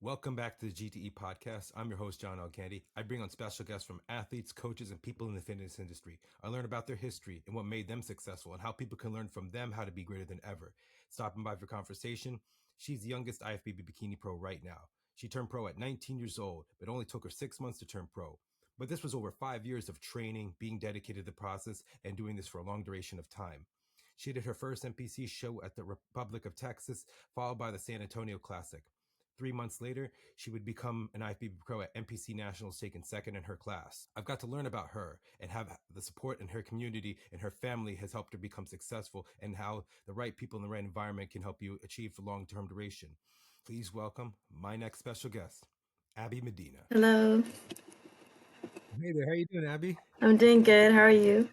Welcome back to the GTE podcast. I'm your host, John L. Candy. I bring on special guests from athletes, coaches, and people in the fitness industry. I learn about their history and what made them successful and how people can learn from them how to be greater than ever. Stopping by for conversation, she's the youngest IFBB Bikini pro right now. She turned pro at 19 years old, but only took her 6 months to turn pro. But this was over 5 years of training, being dedicated to the process, and doing this for a long duration of time. She did her first NPC show at the Republic of Texas, followed by the San Antonio Classic. 3 months later, she would become an IFBB pro at NPC Nationals, taking second in her class. I've got to learn about her and have the support in her community, and her family has helped her become successful, and how the right people in the right environment can help you achieve the long-term duration. Please welcome my next special guest, Abby Medina. Hello, Hey there, how you doing, Abby? I'm doing good. How are you?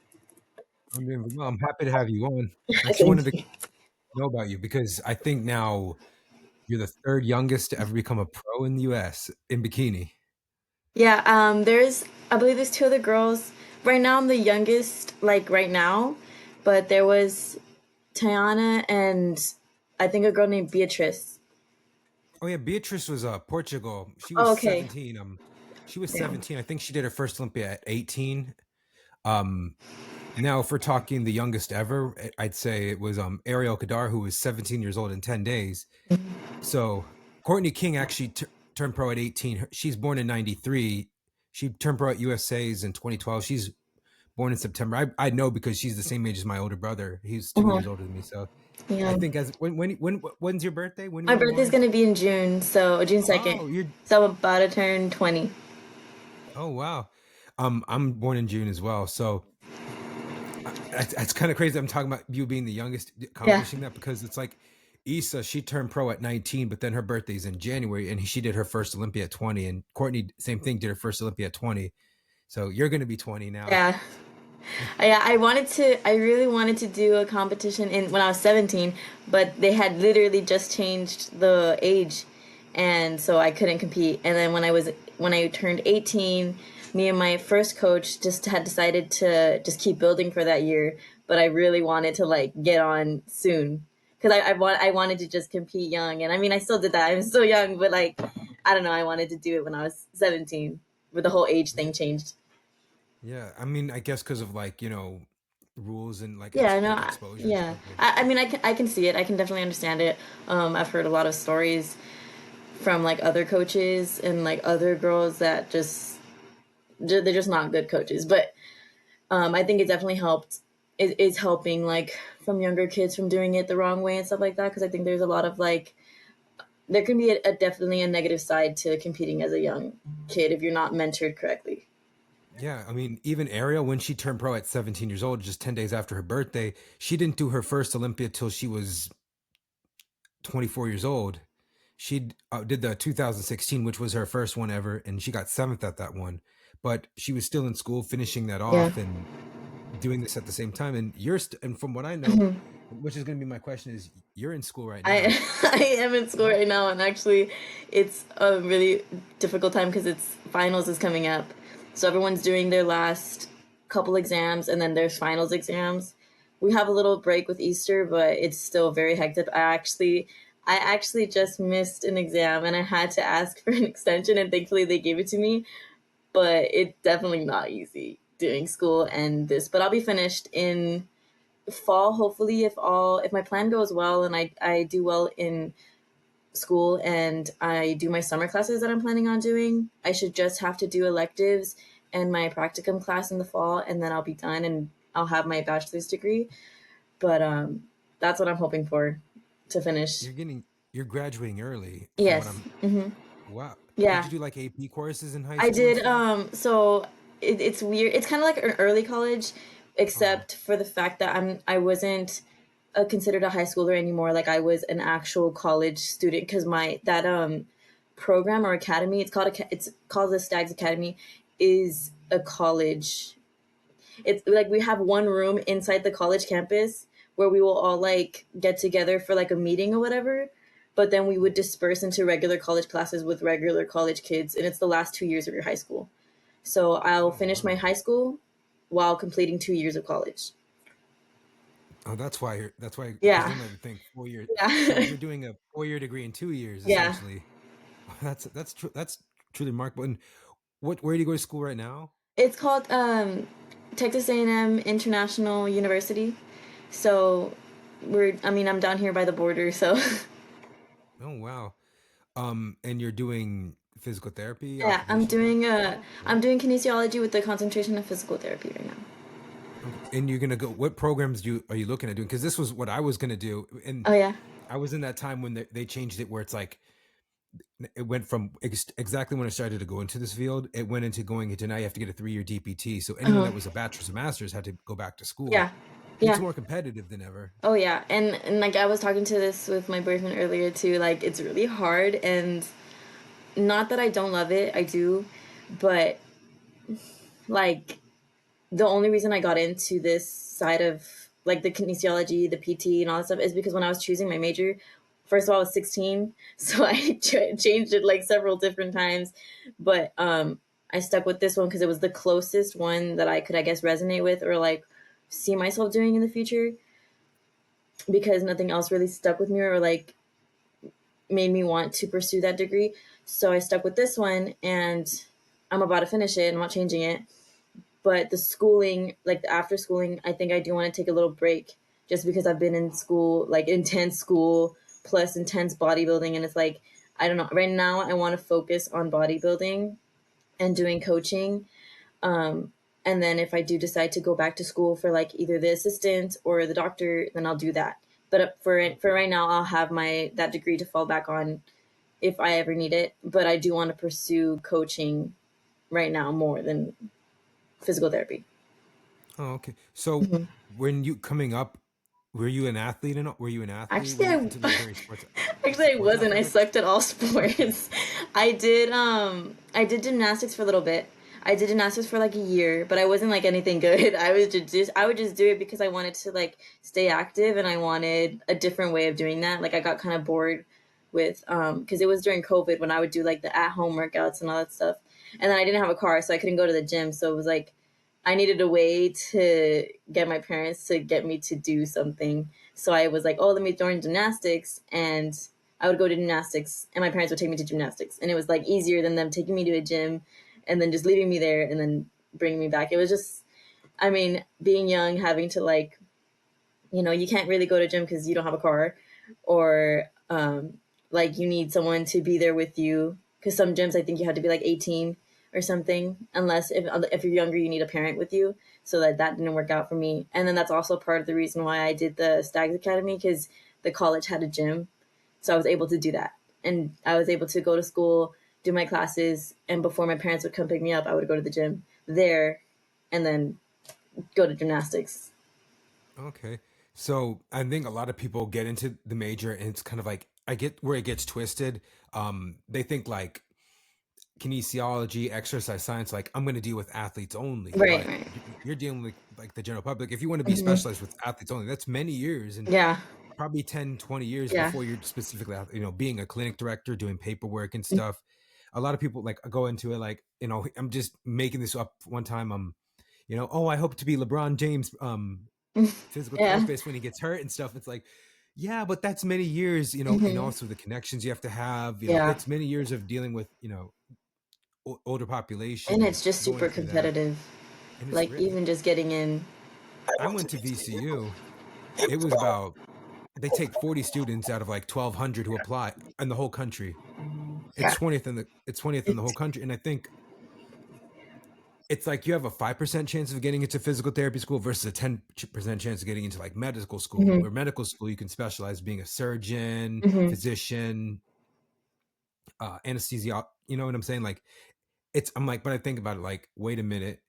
I'm doing well. I'm happy to have you on. I actually wanted Thank to you. know about you because I think now you're the third youngest to ever become a pro in the U.S. in bikini. Yeah, I believe there's two other girls. Right now, I'm the youngest, like right now, but there was Tiana and I think a girl named Beatrice. Oh yeah, Beatrice was Portugal. She was Oh, okay. 17. She was Yeah. 17. I think she did her first Olympia at 18. Um, Now if we're talking the youngest ever, I'd say it was Ariel Kadar, who was 17 years old in 10 days. So Courtney King actually turned pro at 18. She's born in 93. She turned pro at USA's in 2012. She's born in September. I know because she's the same age as my older brother. He's 2 years older than me. So I Yeah. think as when's your birthday? When were My you birthday's born? gonna be in June, so June 2nd. Oh, you're So I'm about to turn 20. Oh wow. I'm born in June as well. So it's kind of crazy. I'm talking about you being the youngest Yeah. accomplishing that, because it's like Issa, she turned pro at 19, but then her birthday's in January and she did her first Olympia at 20. And Courtney, same thing, did her first Olympia at 20. So you're going to be 20 now. Yeah. Yeah, I really wanted to do a competition in when I was 17, but they had literally just changed the age, and so I couldn't compete. And then when I turned 18, me and my first coach just had decided to just keep building for that year, but I really wanted to like get on soon because I wanted to just compete young, and I mean I still did that. I'm still young, but like I don't know, I wanted to do it when I was 17, where the whole age Yeah. thing changed. Yeah. I mean, I guess because of like, rules and like Yeah, no, exposure and yeah. stuff. Like, I mean, I can see it. I can definitely understand it. I've heard a lot of stories from like other coaches and like other girls that they're just not good coaches. But I think it definitely helped. It is helping like from younger kids from doing it the wrong way and stuff like that. Because I think there's a lot of like there can be definitely a negative side to competing as a young kid if you're not mentored correctly. yeah, I mean, even Ariel, when she turned pro at 17 years old, just 10 days after her birthday, she didn't do her first Olympia till she was 24 years old. She did the 2016, which was her first one ever, and she got seventh at that one. But she was still in school, finishing that Yeah. off and doing this at the same time. And and from what I know, which is going to be my question, is you're in school right I now. I am in school right now, and actually, it's a really difficult time because it's finals is coming up, so everyone's doing their last couple exams, and then there's finals exams. We have a little break with Easter, but it's still very hectic. I actually just missed an exam, and I had to ask for an extension, and thankfully they gave it to me. But it's definitely not easy doing school and this. But I'll be finished in fall, hopefully, if my plan goes well and I do well in school and I do my summer classes that I'm planning on doing. I should just have to do electives and my practicum class in the fall, and then I'll be done and I'll have my bachelor's degree. But that's what I'm hoping for to finish. You're getting you're graduating early, from what Yes. I'm. Wow. Did Yeah. you do like AP courses in high I school and did. stuff? So it's weird. It's kind of like an early college, Oh, except for the fact that I wasn't considered a high schooler anymore. Like I was an actual college student because my that program or academy, it's called the Stags Academy, is a college. It's like we have one room inside the college campus where we will all like get together for like a meeting or whatever. But then we would disperse into regular college classes with regular college kids, and it's the last 2 years of your high school. So I'll oh finish my wow. high school while completing 2 years of college. Oh, that's why, because Yeah, normally I would think 4 years. So yeah, you're doing a 4-year degree in 2 years, yeah. essentially. That's true. That's truly remarkable. And where do you go to school right now? It's called Texas A&M International University. So I'm down here by the border, so Oh wow. And you're doing physical therapy, yeah, occupational therapy. Okay. I'm doing kinesiology with the concentration of physical therapy right now. Okay. And you're gonna go. What programs are you looking at doing? Because this was what I was gonna do, and Oh yeah. I was in that time when they changed it, where it's like it went from exactly when I started to go into this field, it went into going into now you have to get a 3-year DPT. So anyone Uh, that was a bachelor's or master's had to go back to school. yeah. It's Yeah. more competitive than ever. Oh yeah. And like I was talking to this with my boyfriend earlier too, like it's really hard and not that I don't love it, I do, but like the only reason I got into this side of like the kinesiology, the PT, and all that stuff is because when I was choosing my major, first of all, I was 16, so I changed it like several different times, but I stuck with this one because it was the closest one that I could, I guess, resonate with or like see myself doing in the future because nothing else really stuck with me or like made me want to pursue that degree. So I stuck with this one and I'm about to finish it. I'm not changing it. But the schooling, like the after schooling, I think I do want to take a little break just because I've been in school, like intense school plus intense bodybuilding. And it's like, I don't know. Right now, I want to focus on bodybuilding and doing coaching. And then if I do decide to go back to school for like either the assistant or the doctor, then I'll do that. But for right now, I'll have my that degree to fall back on if I ever need it. But I do want to pursue coaching right now more than physical therapy. Oh, okay. So when you coming up, were you an athlete? And were you an athlete? Were Actually, you into like very sports actually, I wasn't. I athletics? sucked at all sports. I did gymnastics for a little bit. I did gymnastics for like a year, but I wasn't like anything good. I would just do it because I wanted to like stay active and I wanted a different way of doing that. Like I got kind of bored with because it was during COVID when I would do like the at home workouts and all that stuff. And then I didn't have a car, so I couldn't go to the gym. So it was like I needed a way to get my parents to get me to do something. So I was like, oh, let me join gymnastics. And I would go to gymnastics, and my parents would take me to gymnastics. And it was like easier than them taking me to a gym and then just leaving me there and then bringing me back. It was just, I mean, being young, having to like, you can't really go to gym because you don't have a car or like you need someone to be there with you because some gyms I think you have to be like 18 or something unless if you're younger you need a parent with you, so that didn't work out for me. And then that's also part of the reason why I did the Stags Academy because the college had a gym, so I was able to do that and I was able to go to school, do my classes, and before my parents would come pick me up I would go to the gym there and then go to gymnastics. Okay. So I think a lot of people get into the major and it's kind of like I get where it gets twisted. They think like kinesiology, exercise science, like I'm going to deal with athletes only, Right, but right. you're dealing with like the general public. If you want to be Hmm. specialized with athletes only, that's many years and Yeah. probably 10, 20 years Yeah. before you're specifically, being a clinic director, doing paperwork and stuff. A lot of people like go into it like, I'm just making this up one time. Oh, I hope to be LeBron James, physical Yeah. therapist when he gets hurt and stuff. It's like, yeah, but that's many years, and Hmm. also the connections you have to have, Yeah. it's many years of dealing with, older And population and it's just going super through that. competitive. And it's Like really, even just getting in. I went to VCU. It was about, they take 40 students out of like 1,200 who apply in the whole country. Yeah. It's 20th in the whole country. And I think it's like you have a 5% chance of getting into physical therapy school versus a 10% chance of getting into like medical school, Hmm. where medical school you can specialize being a surgeon, Hmm. physician, anesthesia. You know what I'm saying? Like I'm like, but I think about it like, wait a minute.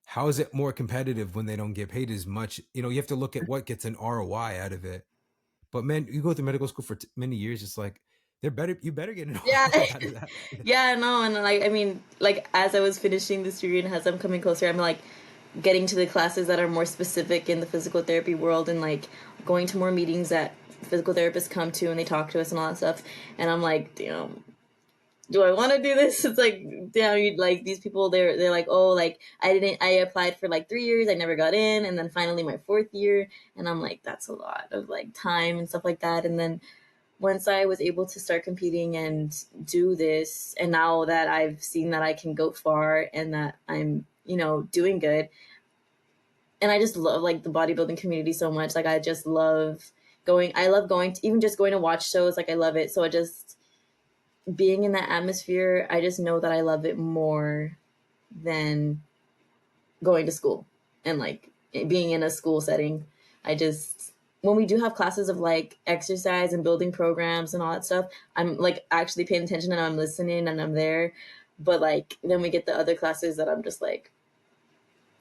How is it more competitive when they don't get paid as much? You have to look at what gets an ROI out of it. But man, you go through medical school for many years. It's like you better get an Yeah. ROI out of that. Yeah, no, and like I mean, like as I was finishing this degree and as I'm coming closer, I'm like getting to the classes that are more specific in the physical therapy world and like going to more meetings that physical therapists come to and they talk to us and all that stuff. And I'm like, damn, do I want to do this? It's like, damn, you like these people. They're like, oh, like I applied for like 3 years, I never got in, and then finally my fourth year, and I'm like, that's a lot of like time and stuff like that. And then once I was able to start competing and do this, and now that I've seen that I can go far and that I'm, doing good, and I just love like the bodybuilding community so much. Like I just love going. I love going to, even just going to watch shows. Like I love it. So I just being in that atmosphere. I just know that I love it more than going to school and like being in a school setting. I just when we do have classes of like exercise and building programs and all that stuff, I'm like actually paying attention and I'm listening and I'm there. But like then we get the other classes that I'm just like,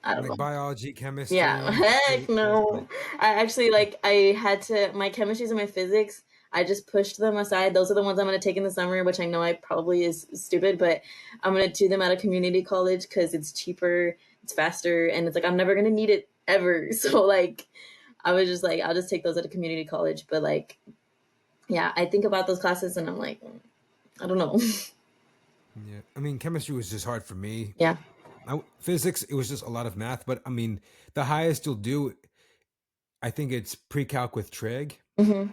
I don't Like know. biology, Yeah, chemistry, heck physics, no. like I actually like I had to my chemistries and my physics. I just pushed them aside. Those are the ones I'm going to take in the summer, which I know I probably is stupid, but I'm going to do them at a community college because it's cheaper, it's faster, and it's like I'm never going to need it ever. So like I was just like I'll just take those at a community college. But like yeah, I think about those classes and I'm like I don't know. yeah. I mean, chemistry was just hard for me. Yeah. Physics, it was just a lot of math. But I mean, the highest you'll do, I think it's pre-calc with trig. Hmm.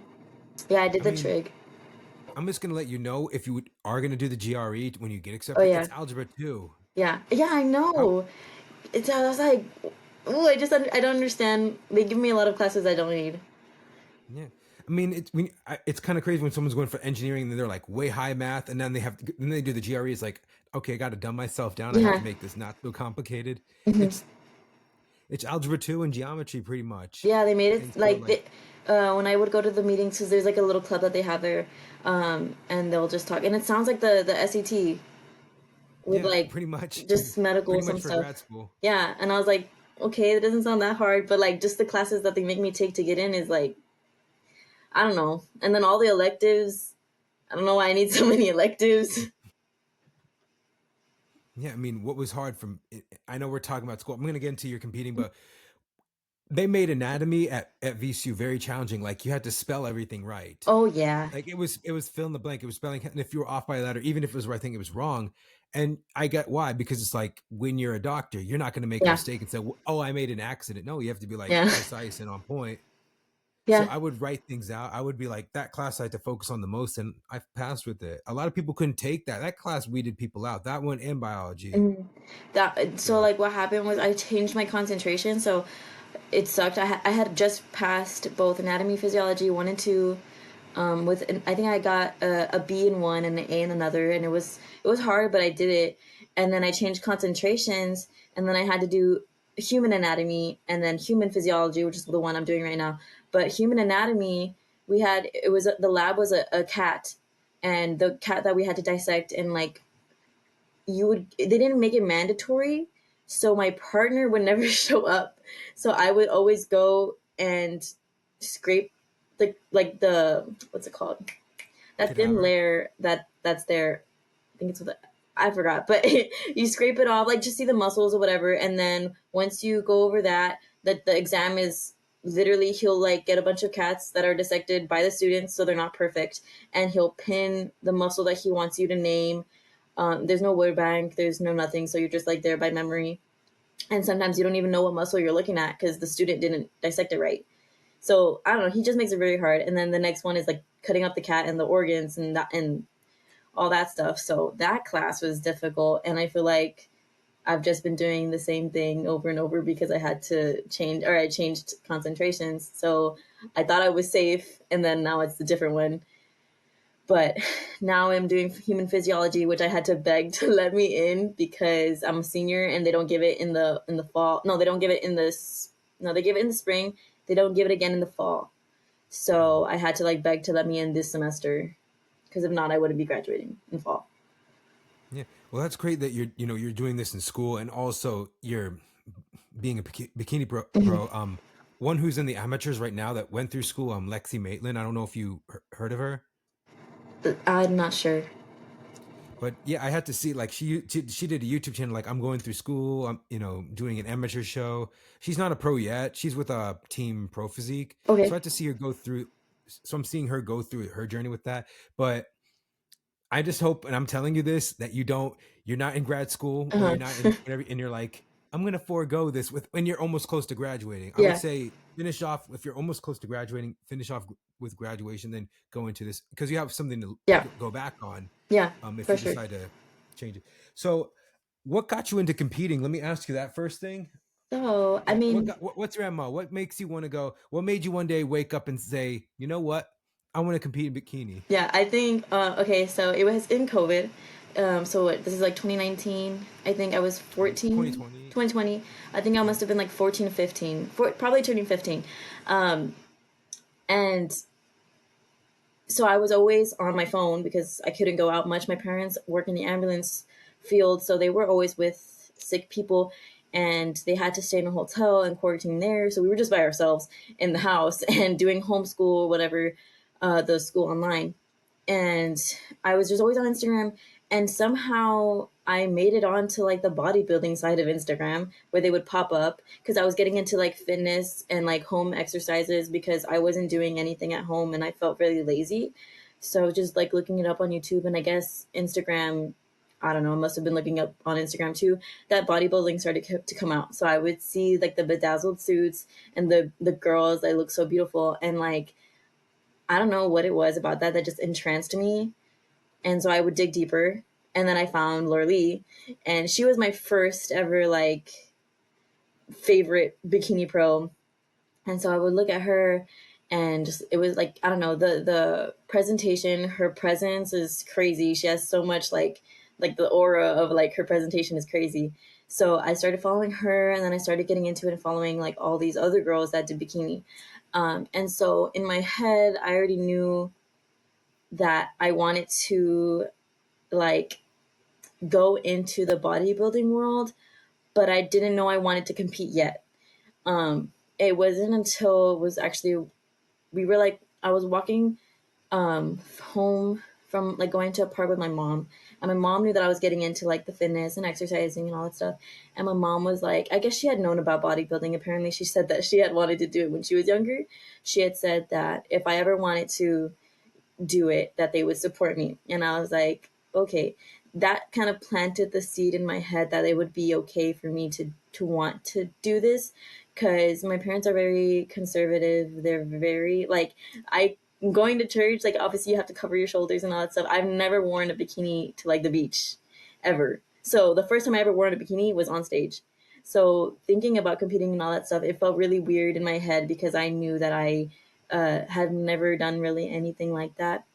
Yeah, I did I the mean, trig. I'm just gonna let you know if you are gonna do the GRE when you get Oh accepted, yeah. it's algebra 2. Yeah. Yeah, I How know. It's I was like, oh, I don't understand. They give me a lot of classes I don't need. Yeah, I mean it's kind of crazy when someone's going for engineering and they're like way high math, and then then they do the GRE. It's like, okay, I got to dumb myself down. I have to Yeah. make this not so complicated. Hmm. It's it's algebra 2 and geometry pretty much, Yeah, they made and it so like like when I would go to the meetings because there's like a little club that they have there, and they'll just talk, and it sounds like the SET with yeah, like pretty much, just medical pretty some much for stuff. grad school. Yeah, and I was like, okay, it doesn't sound that hard, but like just the classes that they make me take to get in is like I don't know, and then all the electives. I don't know why I need so many electives. Yeah, I mean, what was hard from? I know we're talking about school. I'm gonna get into your competing, but they made anatomy at VCU very challenging. Like you had to spell everything right. Oh yeah, Like it was fill in the blank. It was spelling, and if you were off by a letter, even if it was right, I think it was wrong. And I get why, because it's like when you're a doctor, you're not going to make a yeah, mistake and say, "Oh, I made an accident." No, you have to be like yeah, precise and on point. So yeah. I would write things out. I would be like, that class I had to focus on the most, and I passed with it. A lot of people couldn't take that. That class weeded people out. That one in biology. And that so So like what happened was I changed my concentration, so it sucked. I had just passed both anatomy, physiology one and two. With I think I got a B in one and an A in another, and it was hard, but I did it. And then I changed concentrations, and then I had to do human anatomy and then human physiology, which is the one I'm doing right now. But human anatomy, we had it was the lab was a cat, and the cat that we had to dissect and like they didn't make it mandatory, so my partner would never show up, so I would always go and scrape the what's it called, that thin cadaver. layer that's there. I think it's with I forgot, but you scrape it off, like just see the muscles or whatever, and then once you go over that, the exam is literally he'll like get a bunch of cats that are dissected by the students, so they're not perfect, and he'll pin the muscle that he wants you to name. There's no word bank, there's no nothing, so you're just like there by memory. And sometimes you don't even know what muscle you're looking at because the student didn't dissect it right. So I don't know. He just makes it very hard. And then the next one is like cutting up the cat and the organs and all that stuff. So that class was difficult, and I feel like I've just been doing the same thing over and over because I had to change or I changed concentrations. So I thought I was safe, and then now it's a different one. But now I'm doing human physiology, which I had to beg to let me in because I'm a senior and they don't give it in the fall. No, they don't give it in this. No, they give it in the spring. They don't give it again in the fall. So I had to like beg to let me in this semester because if not, I wouldn't be graduating in fall. Yeah. Well, that's great that you're doing this in school, and also you're being a bikini pro. One who's in the amateurs right now that went through school, Lexi Maitland. I don't know if you heard of her, I'm not sure. but yeah, I had to see like she did a YouTube channel like, I'm going through school. I'm doing an amateur show. She's not a pro yet. She's with a team Pro Physique, so I Okay. had to see her go through. So I'm seeing her go through her journey with that, but I just hope, and I'm telling you this, that you're not in grad school, Uh or huh. you're not in whatever, and you're like, I'm gonna forego this with when you're almost close to graduating. I would Yeah. say finish off if you're almost close to graduating. Finish off with graduation, then go into this because you have something to Yeah. go back on. Yeah. If For you sure. decide to change it. So, what got you into competing? Let me ask you that first thing. So, I mean, What's your MO? What makes you want to go? What made you one day wake up and say, you know what, I want to compete in bikini? yeah, I think okay, so it was in COVID. So what, this is like 2019. I think I was 14, 2020. 2020. I think I Yeah. must have been like 14 or 15, probably turning 15. Um, and so I was always on my phone because I couldn't go out much. My parents work in the ambulance field, so they were always with sick people and they had to stay in a hotel and quarantine there. So we were just by ourselves in the house and doing homeschool, whatever, the school online. And I was just always on Instagram, and somehow I made it onto like the bodybuilding side of Instagram where they would pop up because I was getting into like fitness and like home exercises because I wasn't doing anything at home and I felt really lazy. So just like looking it up on YouTube, and I guess Instagram, I don't know, I must have been looking up on Instagram too, that bodybuilding started to come out. So I would see like the bedazzled suits and the girls that look so beautiful, and like I don't know what it was about that that just entranced me. And so I would dig deeper. And then I found Lorlee, and she was my first ever like favorite bikini pro. And so I would look at her, and just it was like I don't know, the presentation, her presence is crazy. She has so much like the aura of like her presentation is crazy. So I started following her, and then I started getting into it and following like all these other girls that did bikini. And so in my head, I already knew that I wanted to like go into the bodybuilding world, but I didn't know I wanted to compete yet. It wasn't until it was actually we were like I was walking home from like going to a park with my mom, and my mom knew that I was getting into like the fitness and exercising and all that stuff. And my mom was like, I guess she had known about bodybuilding. Apparently, she said that she had wanted to do it when she was younger. She had said that if I ever wanted to do it, that they would support me. And I was like, okay, that kind of planted the seed in my head that it would be okay for me to want to do this, because my parents are very conservative. They're very like I going to church, like obviously you have to cover your shoulders and all that stuff. I've never worn a bikini to like the beach ever. So the first time I ever wore a bikini was on stage. So thinking about competing and all that stuff, it felt really weird in my head because I knew that I had never done really anything like that.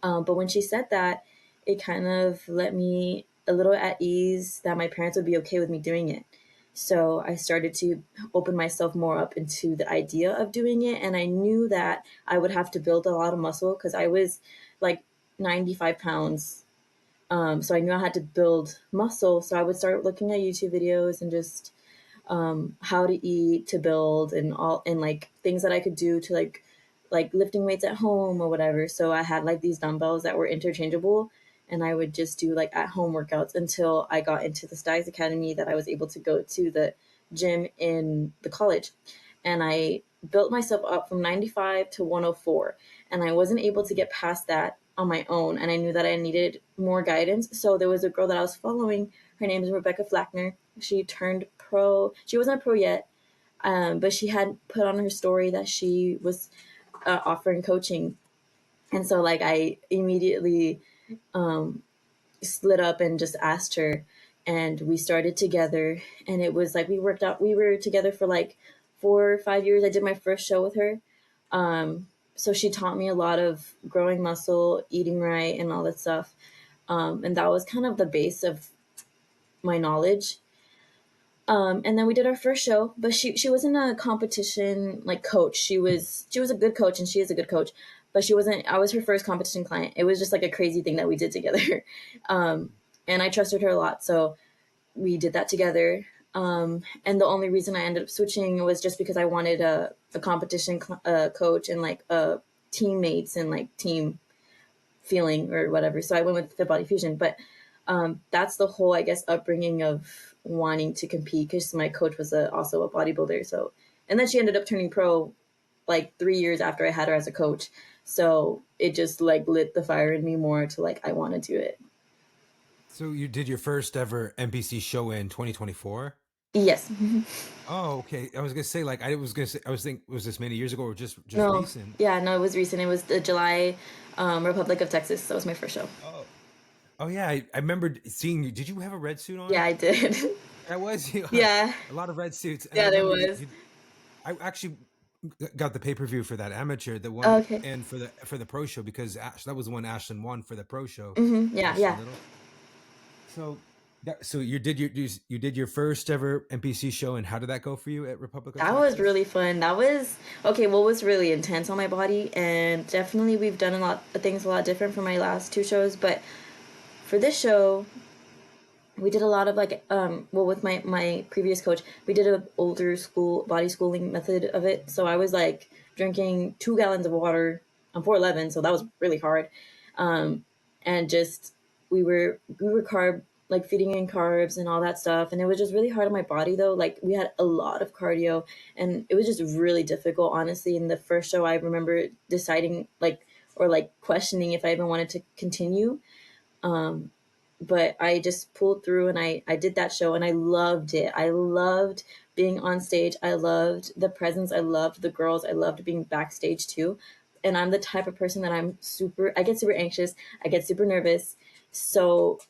But when she said that, it kind of let me a little at ease that my parents would be okay with me doing it. So I started to open myself more up into the idea of doing it. And I knew that I would have to build a lot of muscle because I was like 95 pounds. So I knew I had to build muscle. So I would start looking at YouTube videos and just how to eat to build and all and like things that I could do to like lifting weights at home or whatever. So I had like these dumbbells that were interchangeable, and I would just do like at home workouts until I got into the Styles Academy that I was able to go to the gym in the college. And I built myself up from 95 to 104, and I wasn't able to get past that on my own, and I knew that I needed more guidance. So there was a girl that I was following. Her name is Rebecca Flackner. She turned pro. She wasn't a pro yet, but she had put on her story that she was offering coaching. And so like I immediately slid up and just asked her, and we started together. And it was like we worked out. We were together for like 4 or 5 years. I did my first show with her. So she taught me a lot of growing muscle, eating right, and all that stuff. And that was kind of the base of my knowledge. And then we did our first show, but she wasn't a competition like coach. She was a good coach, and she is a good coach, but she wasn't. I was her first competition client. It was just like a crazy thing that we did together, um, and I trusted her a lot, so we did that together. And the only reason I ended up switching was just because I wanted a competition coach and like teammates and like team feeling or whatever. So I went with Fit Body Fusion, but that's the whole, I guess, upbringing of wanting to compete because my coach was also a bodybuilder. So, and then she ended up turning pro like 3 years after I had her as a coach. So it just like lit the fire in me more to like, I want to do it. So you did your first ever NPC show in 2024? Yes. Oh, okay. I was gonna say like I was gonna say I was think was this many years ago or just No, recent? yeah, no, it was recent. It was the July Republic of Texas. That was my first show. Oh, oh yeah. I remember seeing you. Did you have a red suit Yeah, on? I did. That was you. Yeah, A lot of red suits, and I yeah, there remember was. you. I actually got the pay per view for that amateur, the one, Okay. and for the pro show because that was the one Ashlyn won for the pro show, Yeah, Ashlyn yeah. Little. So so you did your first ever NPC show, and how did that go for you at Republic of That was Texas? really fun. That was okay. What was really intense on my body, and definitely we've done a lot of things a lot different from my last two shows. But for this show, we did a lot of like well with my previous coach, we did a older school body schooling method of it. So I was like drinking 2 gallons of water on 411, so that was really hard. And just we were carb like feeding in carbs and all that stuff, and it was just really hard on my body though. Like we had a lot of cardio, and it was just really difficult honestly. In the first show I remember deciding like or like questioning if I even wanted to continue, but I just pulled through and I did that show and I loved it. I loved being on stage. I loved the presence. I loved the girls. I loved being backstage too. And I'm the type of person that I get super anxious. I get super nervous. So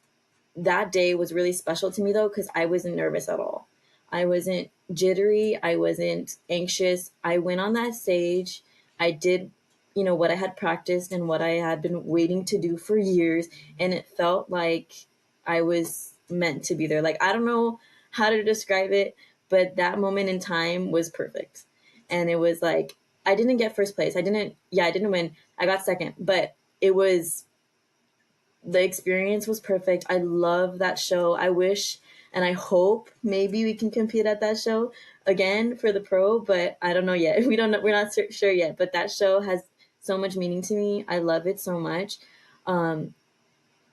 that day was really special to me though, because I wasn't nervous at all. I wasn't jittery. I wasn't anxious. I went on that stage. I did, what I had practiced and what I had been waiting to do for years. And it felt like I was meant to be there. Like, I don't know how to describe it, but that moment in time was perfect. And it was like, I didn't get first place. I didn't win. I got second, but it was the experience was perfect. I love that show. I wish and I hope maybe we can compete at that show again for the pro, but I don't know yet. We don't know. We're not sure yet, but that show has so much meaning to me. I love it so much. Um,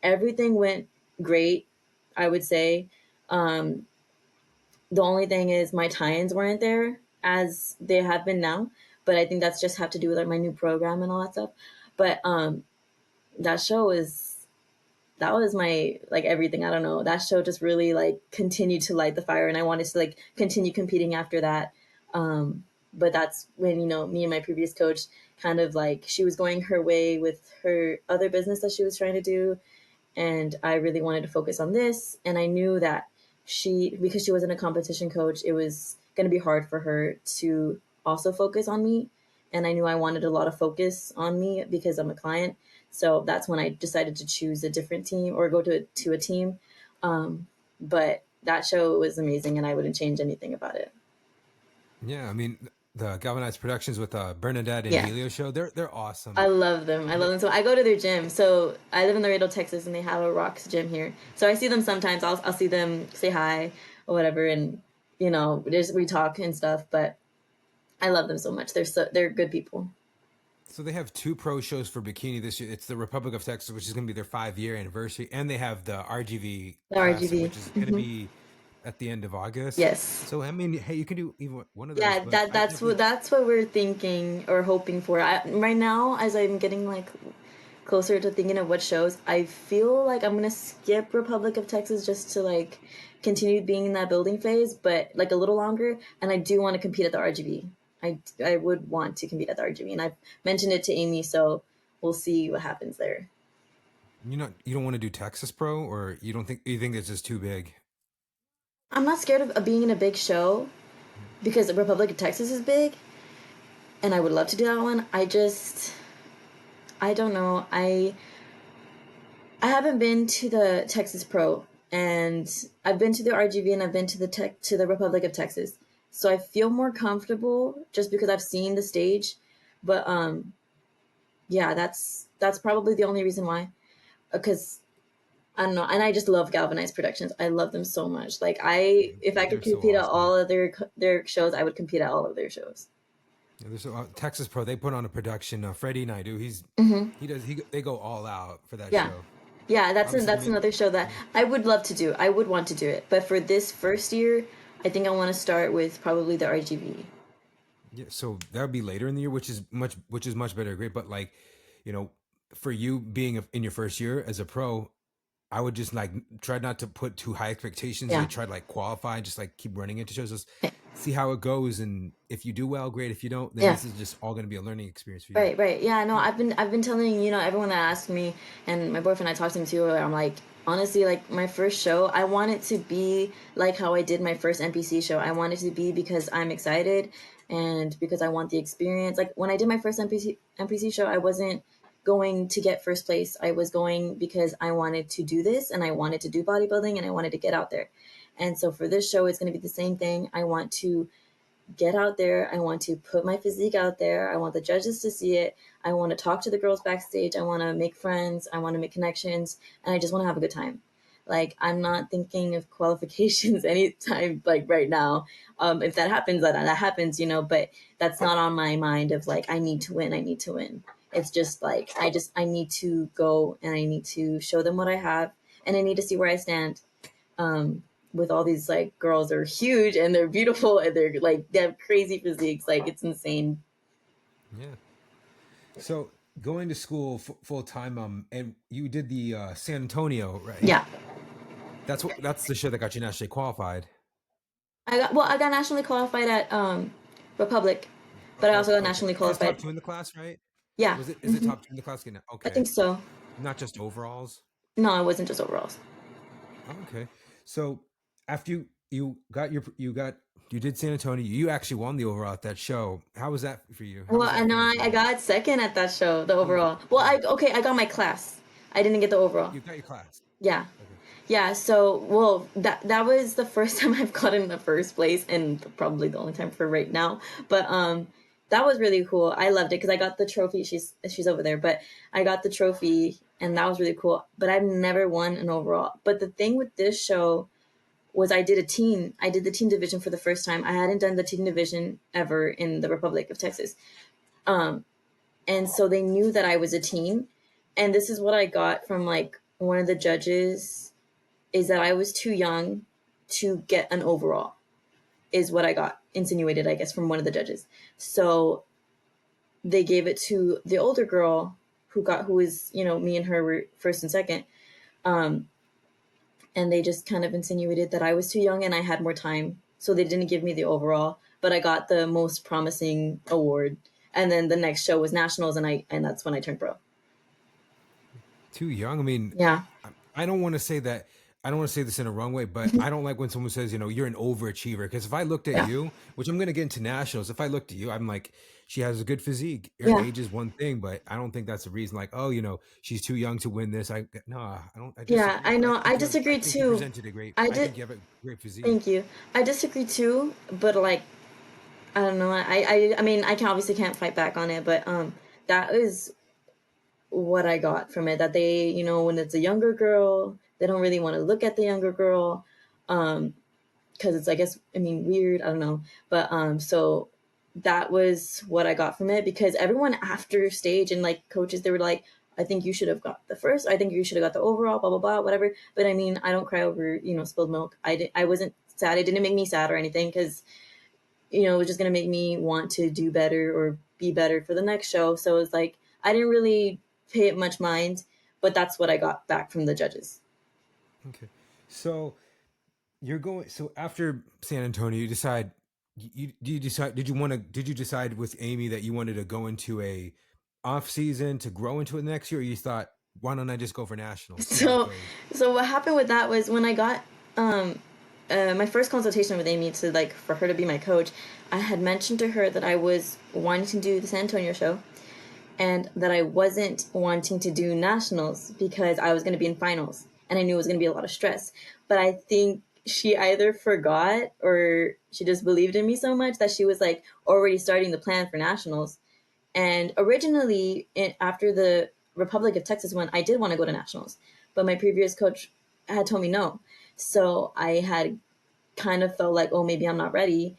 Everything went great, I would say. Um, the only thing is my tie-ins weren't there as they have been now, but I think that's just have to do with like my new program and all that stuff. But that show is that was my like everything. I don't know. That show just really like continued to light the fire, and I wanted to like continue competing after that. But that's when me and my previous coach kind of like she was going her way with her other business that she was trying to do, and I really wanted to focus on this. And I knew that because she wasn't a competition coach, it was going to be hard for her to also focus on me. And I knew I wanted a lot of focus on me because I'm a client. So that's when I decided to choose a different team or go to a team. But that show was amazing, and I wouldn't change anything about it. Yeah, I mean the Galvanized Productions with Bernadette and Yeah. Helio show, they're awesome. I love them. I And love them. So I go to their gym. So I live in Laredo, Texas, and they have a Rocks gym here. So I see them sometimes. I'll see them, say hi or whatever, and we talk and stuff. But I love them so much. They're good people. so they have two pro shows for Bikini this year. It's the Republic of Texas, which is going to be their 5 year anniversary, and they have the RGV The Classic, RGB. which is going to be at the end of August. Yes. So I mean, hey, you can do even one of those, Yeah, but that I that's what definitely. that's what we're thinking or hoping for. Right now, as I'm getting like closer to thinking of what shows, I feel like I'm gonna skip Republic of Texas just to like continue being in that building phase, but like a little longer. And I do want to compete at the RGB. I would want to compete at the RGB, and I've mentioned it to Amy, so we'll see what happens there. You don't want to do Texas Pro, or you think it's just too big. I'm not scared of being in a big show because the Republic of Texas is big, and I would love to do that one. I don't know. I haven't been to the Texas Pro, and I've been to the RGV, and I've been to the Republic of Texas. So I feel more comfortable just because I've seen the stage. But yeah, that's probably the only reason why. Because I don't know, and I just love Galvanized Productions. I love them so much. Like if I could They're so compete at awesome. all of their shows, I would compete at all of their shows. Yeah, there's Texas Pro. They put on a production. Freddie Naidu, they go all out for that Yeah. show. Yeah, Obviously, I that's mean, another show that yeah. I would love to do. I would want to do it. But for this first year, I think I want to start with probably the RGB. Yeah, so that would be later in the year, which is much better, great. But like, you know, for you being in your first year as a pro, I would just like try not to put too high expectations. Yeah. I try to like qualify and just like keep running into shows, just see how it goes. And if you do well, great. If you don't, then Yeah. this is just all going to be a learning experience for you. Right, right. Yeah, no, I've been telling, everyone that asks me, and my boyfriend, I talked to him too, I'm like, honestly, like my first show, I want it to be like how I did my first NPC show. I want it to be because I'm excited and because I want the experience. Like when I did my first NPC show, I wasn't going to get first place. I was going because I wanted to do this and I wanted to do bodybuilding and I wanted to get out there. And so for this show, it's going to be the same thing. I want to get out there. I want to put my physique out there. I want the judges to see it. I want to talk to the girls backstage. I want to make friends. I want to make connections. And I just want to have a good time. Like, I'm not thinking of qualifications anytime, like right now. If that happens, that happens, but that's not on my mind of like, I need to win. I need to win. It's just like, I need to go and I need to show them what I have and I need to see where I stand. With all these like girls are huge and they're beautiful and they're like they have crazy physiques, like it's insane. Yeah. So going to school full time, and you did the San Antonio, right? Yeah, That's the show that got you nationally qualified. I got nationally qualified at Republic, but I also got Okay, nationally it was top qualified. two in the class, right? Yeah. Was it? Is it Hmm. top two in the class? I Okay, think so. not just overalls. No, it wasn't just overalls. Okay, so after you did San Antonio, you actually won the overall at that show. How was that for you? How Well, was that and feeling I, for I you? got second at that show, the Oh, overall. Well, oh, I got my class. I didn't get the overall. you got your class. Yeah. Okay. Yeah, so well that was the first time I've gotten the first place and probably the only time for right now. But that was really cool. I loved it because I got the trophy. She's over there, but I got the trophy and that was really cool. But I've never won an overall. But the thing with this show was I did a team. I did the team division for the first time. I hadn't done the team division ever in the Republic of Texas. And so they knew that I was a team. And this is what I got from like one of the judges is that I was too young to get an overall, is what I got insinuated, I guess, from one of the judges. So they gave it to the older girl who was, me and her were first and second. And they just kind of insinuated that I was too young and I had more time. So they didn't give me the overall, but I got the most promising award. And then the next show was nationals and that's when I turned pro. Too young. I mean, Yeah. I don't want to say that. I don't want to say this in a wrong way, but I don't like when someone says, you're an overachiever. Because if I looked at Yeah. you, which I'm going to get into nationals, if I looked at you, I'm like, she has a good physique. Her Yeah. age is one thing, but I don't think that's a reason. Like, oh, she's too young to win this. No, I don't. I Yeah, disagree. I know. I I disagree think you too. presented a great. I I did. think you have a great physique. Thank you. I disagree too, but like I don't know. I mean, I can obviously can't fight back on it, but that is what I got from it. That they, when it's a younger girl, they don't really want to look at the younger girl, because it's, I guess, I mean, weird. I don't know, but so that was what I got from it because everyone after stage and like coaches, they were like, I think you should have got the first. I think you should have got the overall. Blah blah blah. Whatever. But I mean, I don't cry over spilled milk. I wasn't sad. It didn't make me sad or anything because it was just going to make me want to do better or be better for the next show. So it's like, I didn't really pay it much mind, but that's what I got back from the judges. Okay, so you're going. So after San Antonio, you decide. Do you decide? Did you decide with Amy that you wanted to go into a off season to grow into it next year? Or you thought, why don't I just go for nationals, see how it So, goes? so what happened with that was when I got my first consultation with Amy to like for her to be my coach, I had mentioned to her that I was wanting to do the San Antonio show and that I wasn't wanting to do nationals because I was going to be in finals and I knew it was going to be a lot of stress. But I think she either forgot or she just believed in me so much that she was like already starting the plan for nationals. And originally, after the Republic of Texas one, I did want to go to nationals, but my previous coach had told me no. So I had kind of felt like, oh, maybe I'm not ready.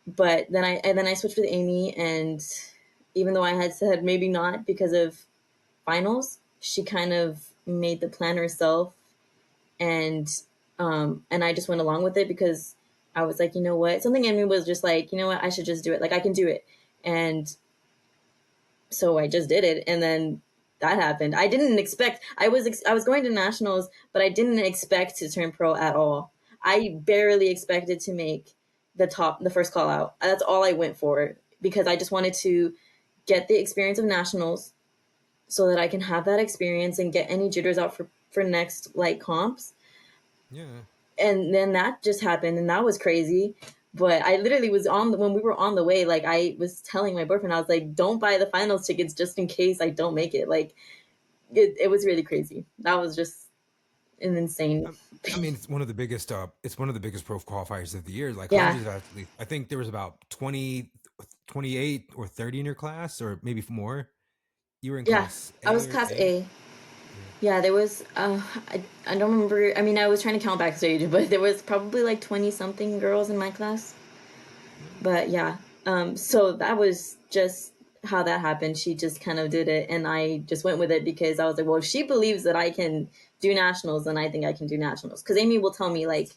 But then I switched with Amy, and even though I had said maybe not because of finals, she kind of made the plan herself, and I just went along with it because I was like, you know what, something in me was just like, you know what, I should just do it. Like I can do it, and so I just did it, and then that happened. I didn't expect. I was going to nationals, but I didn't expect to turn pro at all. I barely expected to make the first call out. That's all I went for because I just wanted to get the experience of nationals so that I can have that experience and get any jitters out for next like comps. Yeah. And then that just happened and that was crazy. But I literally was when we were on the way, like I was telling my boyfriend, I was like, don't buy the finals tickets just in case I don't make it. Like it was really crazy. That was just an insane. I mean, it's one of the biggest. It's one of the biggest pro qualifiers of the year. Like Yeah. hundreds of athletes. I think there was about 20, 28 or 30 in your class, or maybe more. You were in Yeah. class I A was or class A. A. Yeah. Yeah, there was I don't remember. I mean, I was trying to count backstage, but there was probably like 20 something girls in my class. Yeah. But yeah, so that was just how that happened. She just kind of did it, and I just went with it because I was like, well, if she believes that I can do nationals, then I think I can do nationals. Because Amy will tell me like,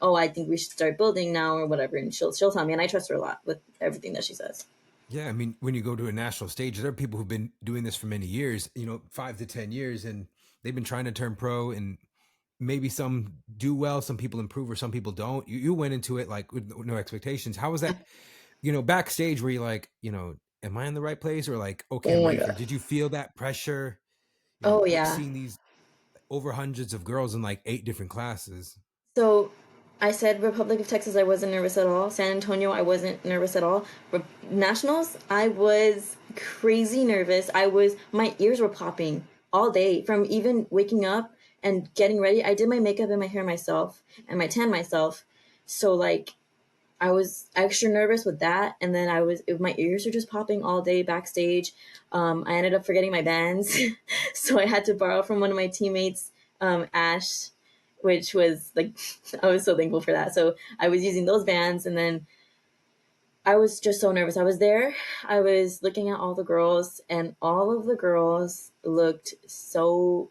oh, I think we should start building now or whatever, and she'll tell me, and I trust her a lot with everything that she says. Yeah, I mean, when you go to a national stage, there are people who've been doing this for many years, 5 to 10 years, and they've been trying to turn pro, and maybe some do well, some people improve, or some people don't. You went into it like with no expectations. How was that, backstage? Were you like, am I in the right place? Or like, okay, I'm Oh my ready for god. it. Did you feel that pressure, Oh yeah. seeing these over hundreds of girls in like 8 different classes? So I said Republic of Texas, I wasn't nervous at all. San Antonio, I wasn't nervous at all. Nationals, I was crazy nervous. My ears were popping all day from even waking up and getting ready. I did my makeup and my hair myself and my tan myself. So, like, I was extra nervous with that. And then my ears were just popping all day backstage. I ended up forgetting my bands. So I had to borrow from one of my teammates, Ash, which was like, I was so thankful for that. So I was using those bands, and then I was just so nervous. I was there, I was looking at all the girls, and all of the girls looked so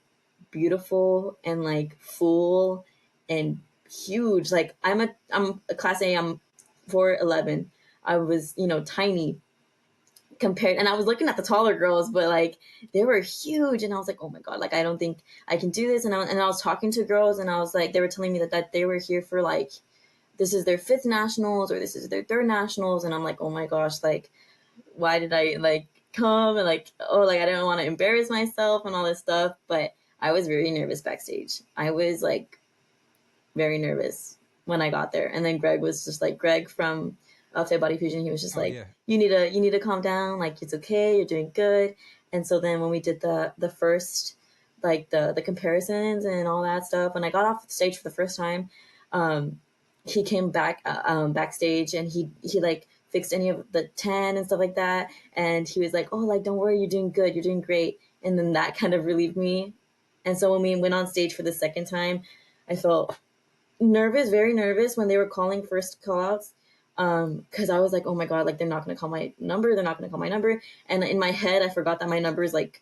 beautiful and like full and huge. Like I'm a class A, I'm 4'11". I was, tiny compared, and I was looking at the taller girls, but like they were huge, and I was like, oh my god, like I don't think I can do this. And I was talking to girls, and I was like, they were telling me that they were here for like, this is their fifth nationals or this is their third nationals, and I'm like, oh my gosh, like why did I like come, and like, oh, like I didn't want to embarrass myself and all this stuff. But I was very nervous backstage. I was like very nervous when I got there. And then Greg was just like, Greg from Fit Body Fusion, he was just Oh like, yeah. you need to calm down, like it's okay, you're doing good. And so then when we did the first, like the comparisons and all that stuff, when I got off the stage for the first time, um he came back backstage, and he like fixed any of the 10 and stuff like that, and he was like, oh, like don't worry, you're doing good, you're doing great. And then that kind of relieved me. And so when we went on stage for the second time, I felt nervous, very nervous when they were calling first call outs. Because I was like, oh my god, like they're not gonna call my number, they're not gonna call my number. And in my head, I forgot that my number is like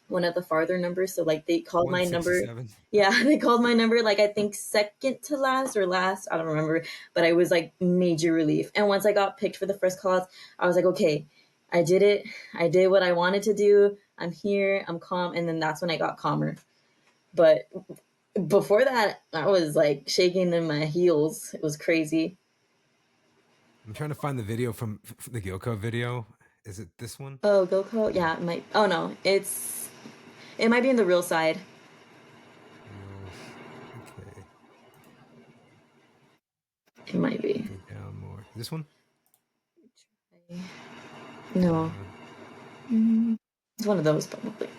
one of the farther numbers. So like they called my number. 167. Yeah, they called my number like I think second to last or last. I don't remember, but I was like major relief. And once I got picked for the first call outs, I was like, okay, I did it. I did what I wanted to do. I'm here. I'm calm. And then that's when I got calmer. But before that, I was like shaking in my heels. It was crazy. I'm trying to find the video from the Gyoko video. Is it this one? Oh, GoCo? Yeah. Yeah, it might. Oh no, it might be in the real side. Reels. Okay. It might be. Go down more. This one? No, Uh, it's one of those probably.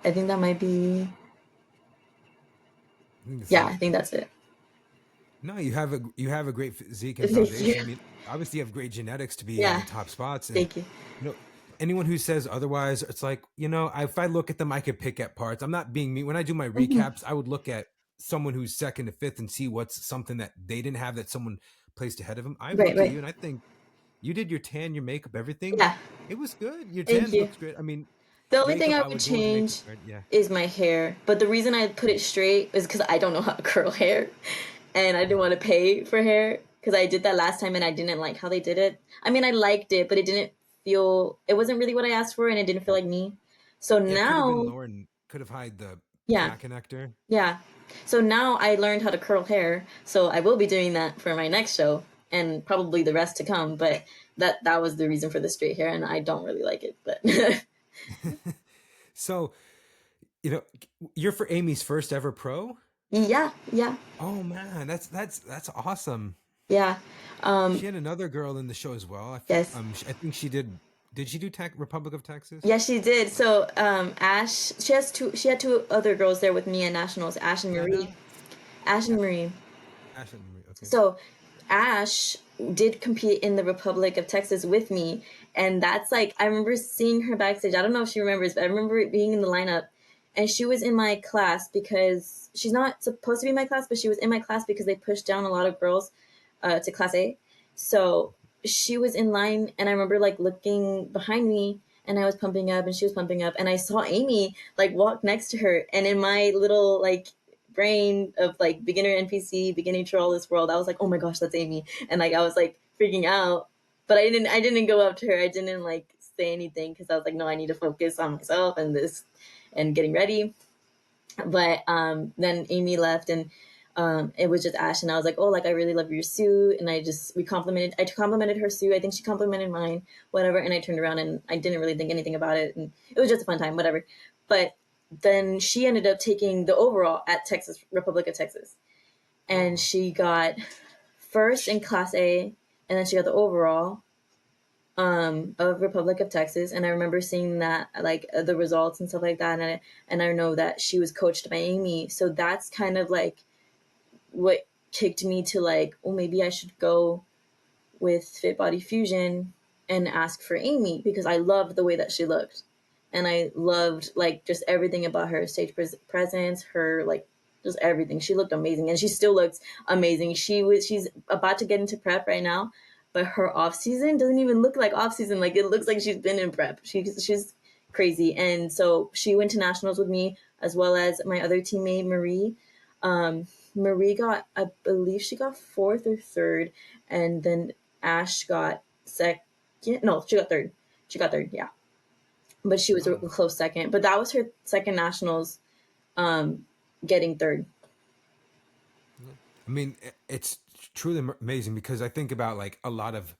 I think that might be. I think it's Yeah, I it. think that's it. No, you have a great physique and Thank foundation. I you. mean, obviously you have great genetics to be in Yeah, the top spots, and thank you. you know anyone who says otherwise, it's like if I look at them, I could pick at parts. I'm not being mean. When I do my Hmm. recaps, I would look at someone who's second to fifth and see what's something that they didn't have that someone placed ahead of them. I've Right, looked at right. you, and I think you did your tan, your makeup, everything. Yeah, It was good. Your thank tan you. looks great. I mean, The only thing makeup, I I would would go with makeup, change right? Yeah. is my hair. But the reason I put it straight is because I don't know how to curl hair. And I didn't Yeah. want to pay for hair because I did that last time and I didn't like how they did it. I mean, I liked it, but it wasn't really what I asked for, and it didn't feel like me. So Yeah, it could have been now, Lauren. Could have hid the yeah, back connector. yeah. So now I learned how to curl hair. So I will be doing that for my next show and probably the rest to come. But that was the reason for the straight hair, and I don't really like it. But So, you know, you're for Amy's first ever pro. yeah, yeah, Oh man, that's awesome. yeah. She had another girl in the show as well. Yes. I think she did. Did she do Republic of Texas? Yeah, she did. So, Ash, she has two. She had two other girls there with me at nationals, Ash and Marie. Hannah, Ash and A- Marie. Ashley Marie. Okay. So Ash did compete in the Republic of Texas with me, and that's like I remember seeing her backstage. I don't know if she remembers, but I remember being in the lineup, and she was in my class because she's not supposed to be in my class, but she was in my class because they pushed down a lot of girls to Class A. So she was in line, and I remember like looking behind me. And I was pumping up, and she was pumping up, and I saw Amy like walk next to her. And in my little like brain of like beginner NPC, beginning to all this world, I was like, oh my gosh, that's Amy. And like I was like freaking out. But I didn't go up to her. I didn't like say anything because I was like, no, I need to focus on myself and this and getting ready. But then Amy left and it was just Ash and I was like, oh, like I really love your suit. And I complimented her suit. I think she complimented mine, whatever. And I turned around and I didn't really think anything about it. And it was just a fun time, whatever. But then she ended up taking the overall at Texas, Republic of Texas. And Oh, she got first in Class A, and then she got the overall of Republic of Texas. And I remember seeing that, like the results and stuff like that. And I know that she was coached by Amy. So that's kind of like what kicked me to like, oh, maybe I should go with Fit Body Fusion and ask for Amy because I loved the way that she looked. And I loved like just everything about her stage presence, her like just everything. She looked amazing and she still looks amazing. She's about to get into prep right now, but her off season doesn't even look like off season. Like it looks like she's been in prep. She's crazy. And so she went to nationals with me as well as my other teammate Marie. Marie got, I believe she got fourth or third, and then Ash got second. No, she got third. She got third, yeah. But she was a wow. close second. But that was her second nationals, getting third. I mean, it's truly amazing because I think about like a lot of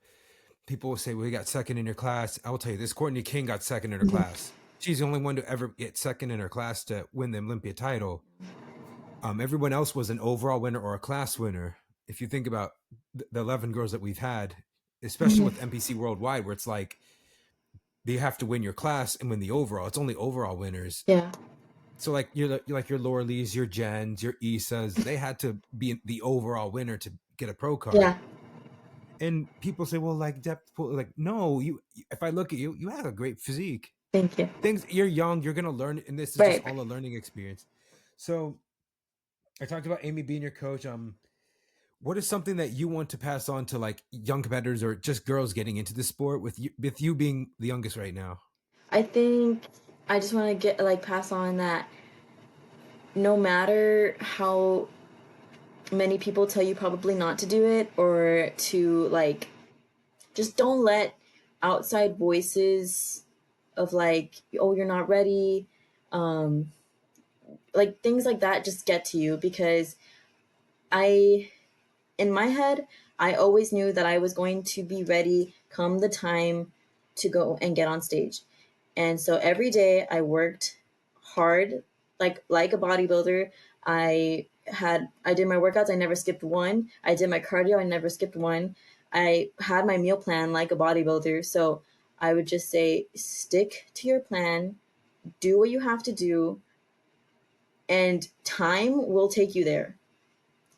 people will say, "Well, you got second in your class." I will tell you, this Courtney King got second in her Mhm. class. She's the only one to ever get second in her class to win the Olympia title. Everyone else was an overall winner or a class winner. If you think about the 11 girls that we've had, especially Mhm. with NPC Worldwide, where it's like you have to win your class and win the overall. It's only overall winners. Yeah, So you're like your Laura Lee's, your Jens, your Isas, they had to be the overall winner to get a pro card. yeah. And people say, well, like depth pool, like no, if I look at you, you have a great physique. Thank you. Things you're young, you're gonna learn, and this is just Right. all a learning experience. So I talked about Amy being your coach. What is something that you want to pass on to like young competitors or just girls getting into the sport with you being the youngest right now? I think I just want to get like pass on that no matter how many people tell you probably not to do it or to like just don't let outside voices of like, oh, you're not ready, like things like that just get to you because I in my head I always knew that I was going to be ready come the time to go and get on stage. And so every day I worked hard like a bodybuilder. I did my workouts, I never skipped one. I did my cardio, I never skipped one. I had my meal plan like a bodybuilder. So I would just say stick to your plan, do what you have to do, and time will take you there.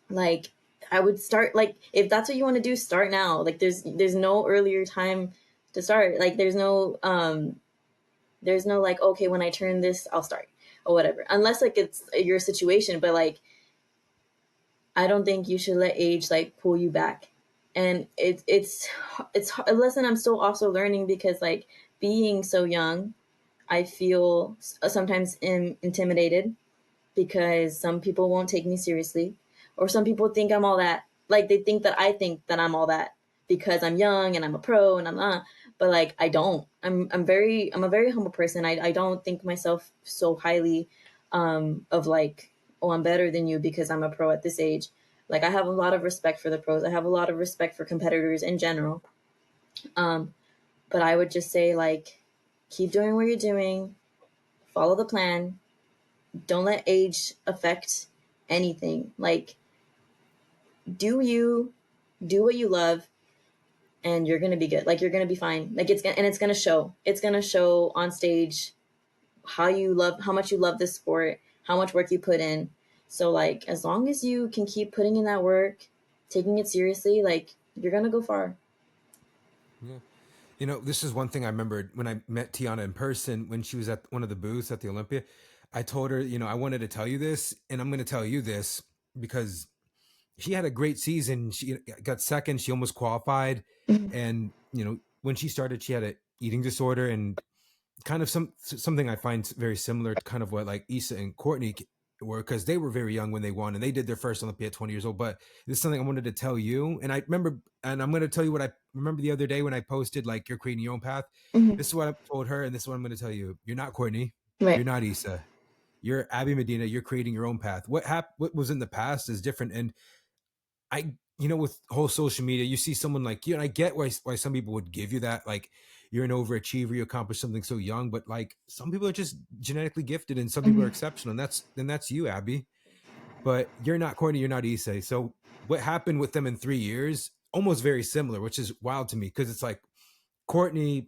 Like I would start like if that's what you want to do, start now. Like there's no earlier time to start. Like there's no like okay when I turn this I'll start or whatever. Unless like it's your situation, but like I don't think you should let age like pull you back. And it's a lesson I'm still also learning because like being so young, I feel sometimes intimidated because some people won't take me seriously or some people think I'm all that. Like they think that I think that I'm all that because I'm young and I'm a pro and I'm not. but like I don't. I'm a very humble person. I don't think myself so highly of like, oh, I'm better than you because I'm a pro at this age. Like I have a lot of respect for the pros. I have a lot of respect for competitors in general. Um, but I would just say like keep doing what you're doing, follow the plan, don't let age affect anything. Like do you do what you love and you're gonna be good. Like you're gonna be fine. Like it's gonna show. It's gonna show on stage how much you love this sport, how much work you put in. So like as long as you can keep putting in that work, taking it seriously, like you're gonna go far. Yeah. You know, this is one thing I remembered when I met Tiana in person when she was at one of the booths at the Olympia. I told her, you know, I wanted to tell you this, and I'm going to tell you this because she had a great season. She got second. She almost qualified. Mhm. And, you know, when she started, she had an eating disorder and kind of something I find very similar to kind of what like Issa and Courtney were, because they were very young when they won and they did their first Olympia at 20 years old. But this is something I wanted to tell you. And I remember, and I'm going to tell you what I remember the other day when I posted, like, you're creating your own path. Mhm. This is what I told her. And this is what I'm going to tell you. You're not Courtney. You're Right. not Issa. You're Abby Medina. You're creating your own path. What was in the past is different. And I, you know, with whole social media, you see someone like you, and I get why some people would give you that, like you're an overachiever, you accomplished something so young, but like some people are just genetically gifted, and some people are Mhm. exceptional, and that's you, Abby. But you're not Courtney, you're not Issei. So what happened with them in 3 years, almost very similar, which is wild to me because it's like Courtney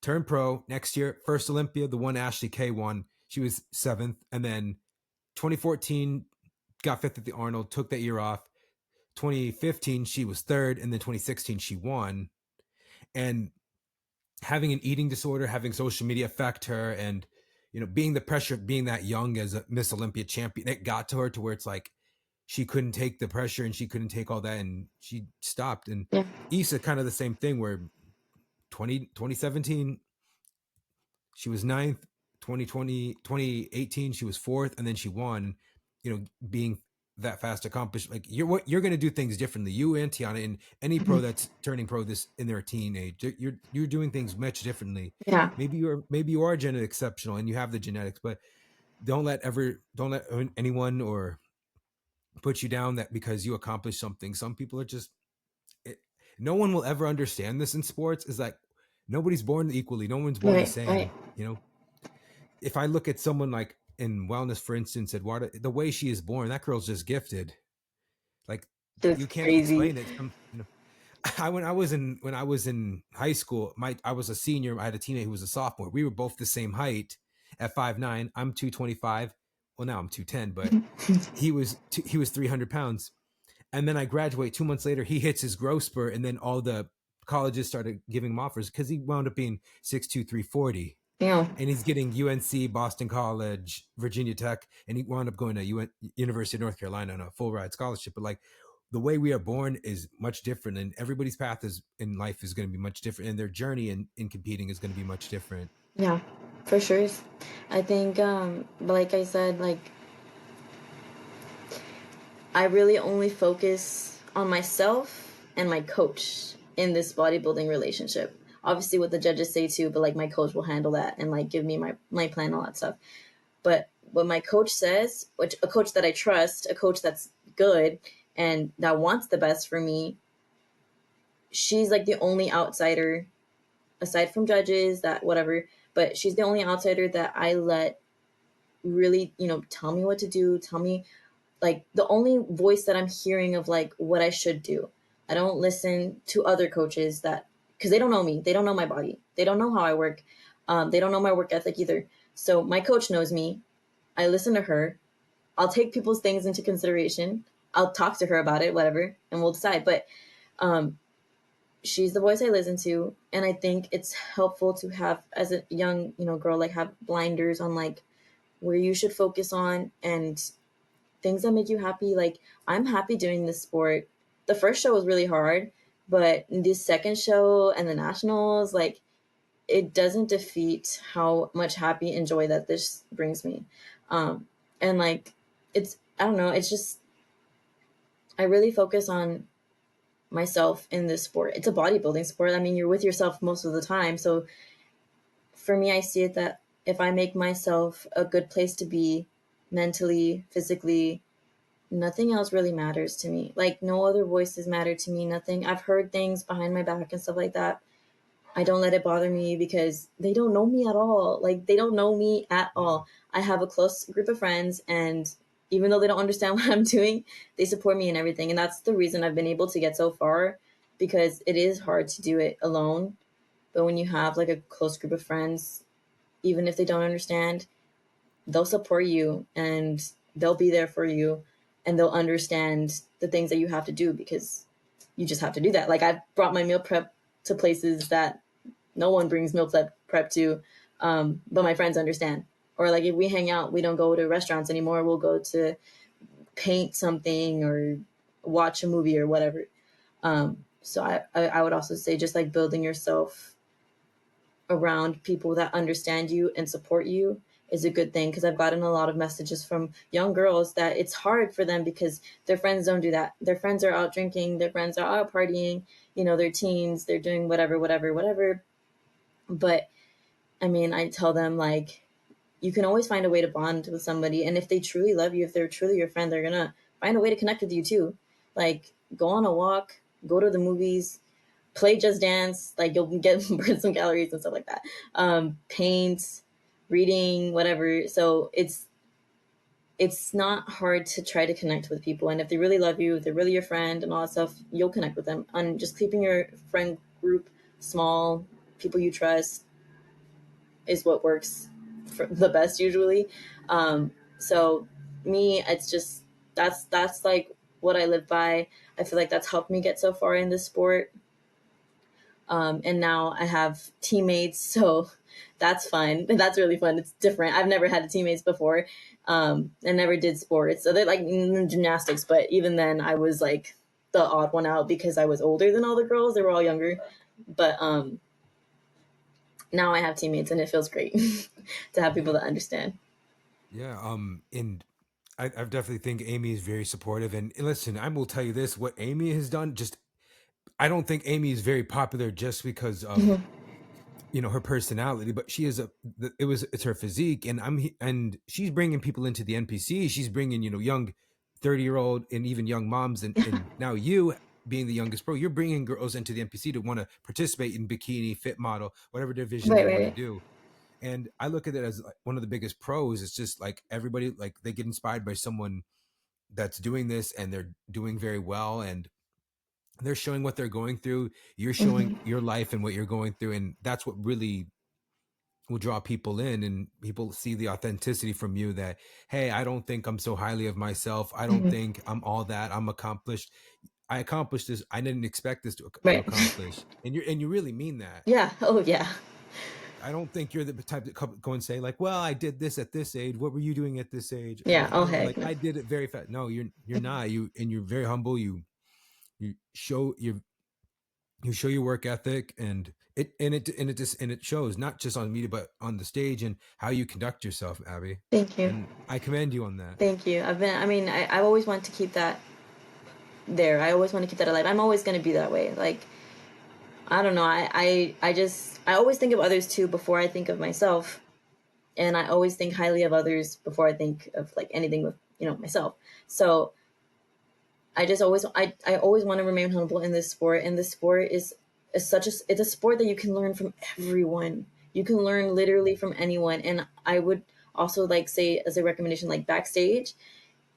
turned pro next year, first Olympia, the one Ashley K won. She was seventh, and then 2014 got fifth at the Arnold, took that year off. 2015 she was third, and then 2016 she won. And having an eating disorder, having social media affect her, and you know, being the pressure of being that young as a Miss Olympia champion, it got to her to where it's like she couldn't take the pressure and she couldn't take all that, and she stopped. And Yeah. Issa kind of the same thing, where 2017 she was ninth, 2020 2018 she was fourth, and then she won. You know, being that fast accomplished, like you're going to do things differently. You and Tiana, and any pro Mhm. that's turning pro this in their teenage, you're doing things much differently. Yeah. Maybe you are genetic exceptional and you have the genetics, but don't let anyone or put you down that because you accomplished something. Some people are just it, no one will ever understand this in sports. Is like nobody's born equally. No one's born the Right. Right. same. You know, if I look at someone like in wellness, for instance, Eduardo, the way she is born, that girl's just gifted. Like That's you can't crazy. explain it. You know, when I was in high school, I was a senior. I had a teammate who was a sophomore. We were both the same height at 5'9". I'm 225. Well, now I'm 210, but he was 300 pounds. And then I graduate 2 months later. He hits his growth spurt, and then all the colleges started giving him offers because he wound up being 6'2", 340, Yeah. and he's getting UNC, Boston College, Virginia Tech, and he wound up going to University of North Carolina on a full ride scholarship. But like the way we are born is much different, and everybody's path is in life is going to be much different, and their journey in competing is going to be much different. Yeah. For sure. I think but like I said, like I really only focus on myself and my coach in this bodybuilding relationship. Obviously, what the judges say too, but like my coach will handle that and like give me my plan, all that stuff. But what my coach says, which a coach that I trust, a coach that's good and that wants the best for me, she's like the only outsider aside from judges that whatever, but she's the only outsider that I let really, tell me what to do, tell me like the only voice that I'm hearing of like what I should do. I don't listen to other coaches that because they don't know me, they don't know my body, they don't know how I work, they don't know my work ethic either. So my coach knows me. I listen to her. I'll take people's things into consideration. I'll talk to her about it, whatever, and we'll decide. But um, she's the voice I listen to, and I think it's helpful to have as a young, girl, like have blinders on like where you should focus on and things that make you happy. Like I'm happy doing this sport. The first show was really hard, but this second show and the nationals, like it doesn't defeat how much happy and joy that this brings me. And like it's I don't know, it's just I really focus on myself in this sport. It's a bodybuilding sport. I mean, you're with yourself most of the time. So for me, I see it that if I make myself a good place to be mentally, physically, nothing else really matters to me. Like, no other voices matter to me. Nothing. I've heard things behind my back and stuff like that. I don't let it bother me because they don't know me at all. Like, they don't know me at Yeah. all. I have a close group of friends, and even though they don't understand what I'm doing, they support me in everything. And that's the reason I've been able to get so far, because it is hard to do it alone. But when you have like a close group of friends, even if they don't understand, they'll support you and they'll be there for you, and they'll understand the things that you have to do because you just have to do that. Like, I've brought my meal prep to places that no one brings meal prep to, but my friends understand. Or like if we hang out, we don't go to restaurants anymore. We'll go to paint something or watch a movie or whatever. So I would also say just like building yourself around people that understand you and support you is a good thing, because I've gotten a lot of messages from young girls that it's hard for them because their friends don't do that. Their friends are out drinking, their friends are out partying, they're teens, they're doing whatever, whatever, whatever. But I mean, I tell them, like, you can always find a way to bond with somebody. And if they truly love you, if they're truly your friend, they're going to find a way to connect with you too. Like, go on a walk, go to the movies, play Just Dance. Like, you'll get burn some calories and stuff like that. Paint, reading, whatever. So it's not hard to try to connect with people. And if they really love you, if they're really your friend and all that stuff, you'll connect with them. And just keeping your friend group small, people you trust, is what works for the best usually. So me, it's just that's like what I live by. I feel like that's helped me get so far in this sport. And now I have teammates, so that's fun. That's really fun. It's different. I've never had teammates before. I never did sports. So they're like gymnastics, but even then I was like the odd one out because I was older than all the girls. They were all younger. But now I have teammates and it feels great to have people Yeah. that understand. Yeah. And I definitely think Amy is very supportive. And listen, I will tell you this: what Amy has done, just I don't think Amy is very popular just because of Mhm. her personality, but she is it's her physique, and and she's bringing people into the NPC. She's bringing young 30-year-old and even young moms, and now you being the youngest pro, you're bringing girls into the NPC to want to participate in bikini, fit model, whatever division Right, they right, want to right. do. And I look at it as like one of the biggest pros. It's just like everybody, like, they get inspired by someone that's doing this and they're doing very well, and they're showing what they're going through. You're showing Mm-hmm. your life and what you're going through, and that's what really will draw people in, and people see the authenticity from you that, hey, I don't think I'm so highly of myself. I don't Mm-hmm. think I'm all that. I'm accomplished. I accomplished this. I didn't expect this to Right. accomplish. And you really mean that. Yeah. Oh, yeah. I don't think you're the type to go and say like, well, I did this at this age. What were you doing at this age? Yeah. Oh, Or heck like, no. I did it very fast. No, you're not. And you're very humble. You show you show your work ethic, and it shows not just on media but on the stage and how you conduct yourself, Abby. Thank you. And I commend you on that. Thank you. I mean, I always want to keep that there. I always want to keep that alive. I'm always going to be that way. Like, I don't know. I always think of others too before I think of myself. And I always think highly of others before I think of like anything with, myself. So I always want to remain humble in this sport, and this sport is it's a sport that you can learn from everyone. You can learn literally from anyone, and I would also like say as a recommendation, like backstage,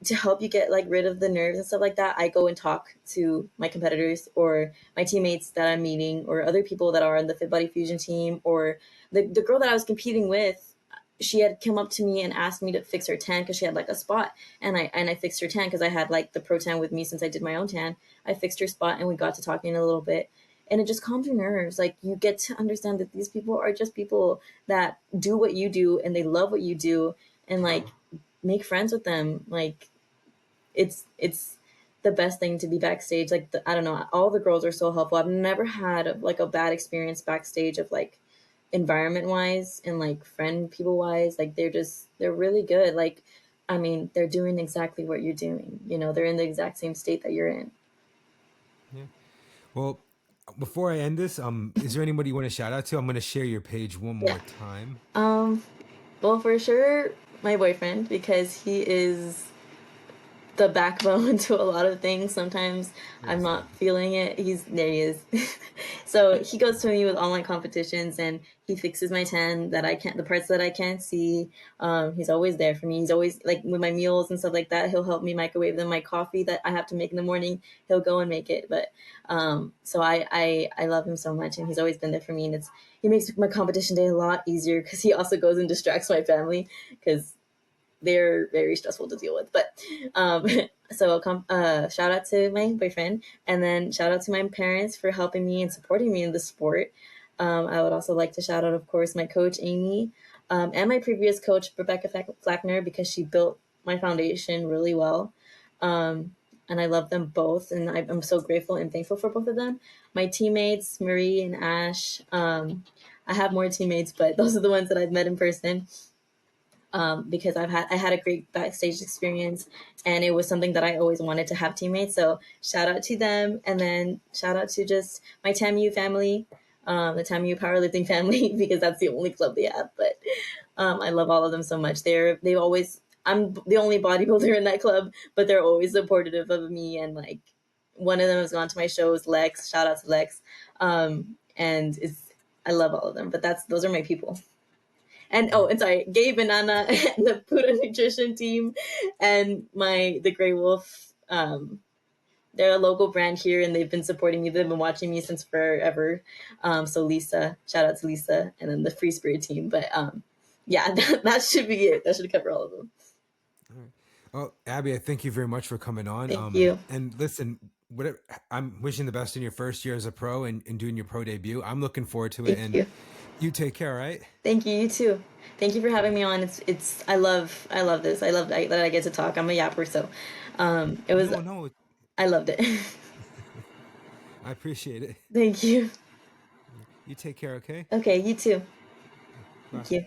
to help you get like rid of the nerves and stuff like that, I go and talk to my competitors or my teammates that I'm meeting or other people that are on the Fit Body Fusion team, or the girl that I was competing with. She had come up to me and asked me to fix her tan because she had like a spot, and I fixed her tan because I had like the pro tan with me since I did my own tan. I fixed her spot and we got to talking a little bit, and it just calms your nerves. Like, you get to understand that these people are just people that do what you do and they love what you do, and like, make friends with them. Like, it's the best thing to be backstage. Like, I don't know, all the girls are so helpful. I've never had like a bad experience backstage of like environment wise and like friend people wise. Like, they're really good. Like, I mean, they're doing exactly what you're doing. They're in the exact same state that you're in. Yeah. Well, before I end this, is there anybody you want to shout out to? I'm going to share your page one Yeah. more time. Well, for sure, my boyfriend, because he is the backbone to a lot of things. Sometimes Where I'm is he? not feeling it. There he is. So he goes to me with online competitions and he fixes my tan that I can't, the parts that I can't see. He's always there for me. He's always like with my meals and stuff like that. He'll help me microwave them. My coffee that I have to make in the morning, he'll go and make it. But so I love him so much, and he's always been there for me. And he makes my competition day a lot easier because he also goes and distracts my family because they're very stressful to deal with. But so shout out to my boyfriend, and then shout out to my parents for helping me and supporting me in the sport. I would also like to shout out, of course, my coach Amy, and my previous coach Rebecca Flackner, because she built my foundation really well. And I love them both, and I'm so grateful and thankful for both of them. My teammates Marie and Ash. I have more teammates, but those are the ones that I've met in person, because I had a great backstage experience, and it was something that I always wanted to have teammates. So shout out to them, and then shout out to just my TAMU family, the TAMU powerlifting family, because that's the only club they have. But I love all of them so much. They always, I'm the only bodybuilder in that club, but they're always supportive of me, and like one of them has gone to my shows. Lex, shout out to Lex, and it's I love all of them. But those are my people. And All oh, right. and sorry, Gay Banana and the Food and Nutrition team, and the Grey Wolf. They're a local brand here, and they've been supporting me. They've been watching me since forever. So Lisa, shout out to Lisa, and then the Free Spirit team. But yeah, that should be it. That should cover all of them. All right. Well, Abby, I thank you very much for coming on. Thank you. And listen, whatever, I'm wishing the best in your first year as a pro and doing your pro debut. I'm looking forward to it. Thank And you. you take care, all right? Thank you. You too. Thank you for All having right. me on. I love this. I love that I get to talk. I'm a yapper, so it was No, no, I loved it. I appreciate it. Thank you. You take care, okay? Okay, you too. Bye. Thank you.